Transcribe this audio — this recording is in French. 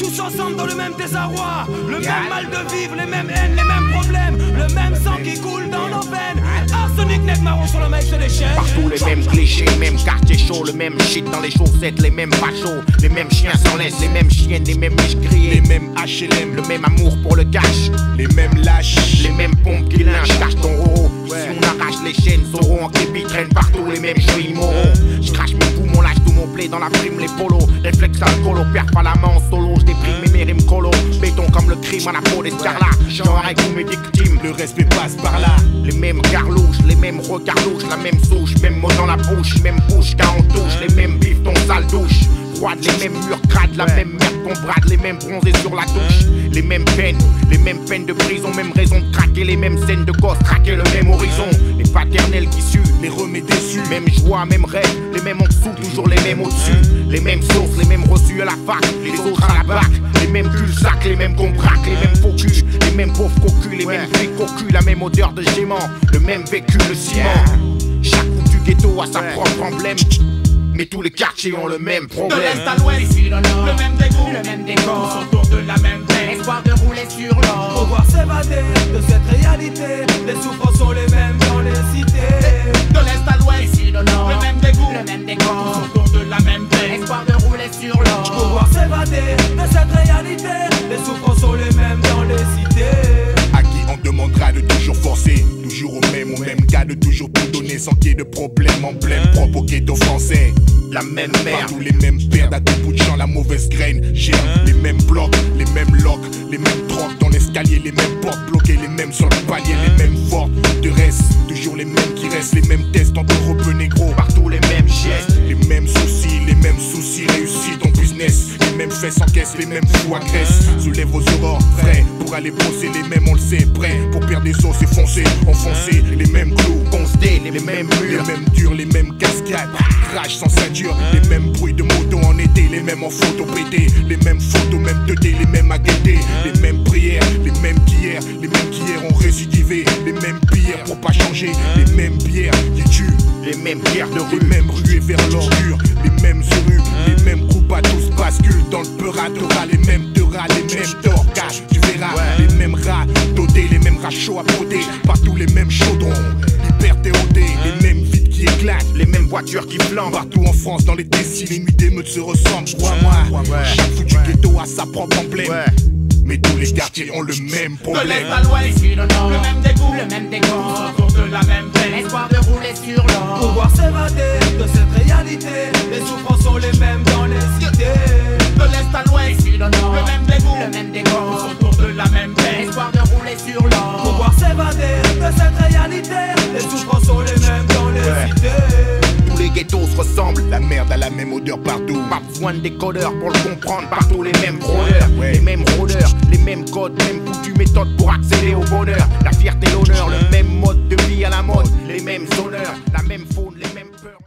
tous ensemble dans le même désarroi. Le même mal de vivre, les mêmes haines, les mêmes problèmes. Le même sang qui coule dans nos veines. Arsenic, nec marron sur le mec de l'échelle. Partout les mêmes clichés, mêmes quartiers chauds, le même shit dans les chaussettes, les mêmes fachos, les mêmes chiens sans laisse, les mêmes chiennes, les mêmes biches grillées, les mêmes HLM, le même amour pour le cash, les mêmes lâches, les mêmes pompes qui lynchent, cache ton roro. Ici on arrache les chaînes, Zoro en képi traîne partout les mêmes cheveux immoraux. Je crache mes poumons, lâche tout mon play dans la prime, les polos, réflexe alcoolo, perds pas la main en solo, je déprime mes rimes colo, béton comme le crime à la peau d'escarlat, genre avec tous mes victimes, le respect passe par là. Les mêmes garlouches, les mêmes regards louches, la même souche, même mot dans la bouche, même bouche quand on touche, les mêmes bifs, ton sale douche. Froide, les mêmes murs crades, la même merde qu'on brade, les mêmes bronzés sur la touche, les mêmes peines de prison, même raison de craquer, les mêmes scènes de gosses, traquer le même horizon, les paternels qui suent, les remets déçus, même joie, même rêve, les mêmes en dessous, toujours les mêmes au-dessus, les mêmes sources, les mêmes reçus à la fac, les autres à la bac, les mêmes cul-sac, les mêmes qu'on braque, les mêmes faux culs, les mêmes pauvres cocus, les mêmes flics cocus, la même odeur de gément, le même vécu, le ciment. Chaque foutu ghetto a sa propre emblème, mais tous les quartiers ont le même problème. De l'est à l'ouest, ici le nord, le même dégoût, tous autour de la même peine. Espoir de rouler sur l'or, pouvoir s'évader de cette réalité. Les souffrances sont les mêmes dans les cités. De l'est à l'ouest, ici le nord, le même dégoût, tous autour de la même peine. Espoir de rouler sur l'or, pouvoir s'évader de cette réalité. Les souffrances sont les mêmes dans les cités. À qui on demandera de toujours forcer, toujours au même gars, de toujours tout donner sans qu'il y ait de problème, emblème propre au ghetto français. La même merde, partout les mêmes pertes, à tout bout de champ la mauvaise graine gère les mêmes blocs, les mêmes locks, les mêmes drogues dans l'escalier, les mêmes portes bloquées, les mêmes sur le palier, les mêmes fortes de reste, toujours les mêmes qui restent, les mêmes tests entre rebeux négro, partout les mêmes gestes, les mêmes soucis réussis ton business, les mêmes fesses encaissent, les mêmes fous agressent, soulève aux aurores, frais pour aller bosser, les mêmes on le sait, prêts pour perdre des os et foncer, enfoncer, les mêmes clous, constés, les mêmes murs, les mêmes durs, les mêmes cascades, rage sans ceinture, les mêmes bruits de moto en été, les mêmes en photo pété, les mêmes photos, même teudés, les mêmes à guetter, les mêmes prières, les mêmes qu'hier ont récidivé, les mêmes prières pour pas changer, les mêmes bières qui tuent, les mêmes pierres de rue, les mêmes ruées vers l'ordure, les mêmes rues, les mêmes groupes à tous basculent dans le peur-adorat, les mêmes rats, les mêmes torgas, tu verras, les mêmes rats dotés, les mêmes rats chauds à broder, partout les mêmes chaudrons, hyper théodés, les mêmes vides qui éclatent, les mêmes voitures qui flambent, partout en France, dans les décis, les nuits d'émeutes se ressemblent, crois-moi, chaque foutu ghetto a sa propre emblème. Mais tous les quartiers ont le même problème. De l'est à l'ouest, ici le nord, le même dégoût, tous autour de la même peine. Espoir de rouler sur l'or, pouvoir s'évader de cette réalité. Les souffrances sont les mêmes dans les cités. De l'est à l'ouest, ici le nord, le même dégoût, tous autour de la même peine. Espoir de rouler sur l'or, pouvoir s'évader de cette réalité. Les souffrances sont les mêmes dans les cités. Tous les ghettos se ressemblent, la merde a la même odeur partout. Pas besoin de décodeurs pour le comprendre, partout les mêmes rôleurs, les mêmes rôleurs, les mêmes codes, même foutues méthodes pour accéder au bonheur. La fierté, l'honneur, le même mode de vie à la mode, les mêmes honneurs, la même faune, les mêmes peurs.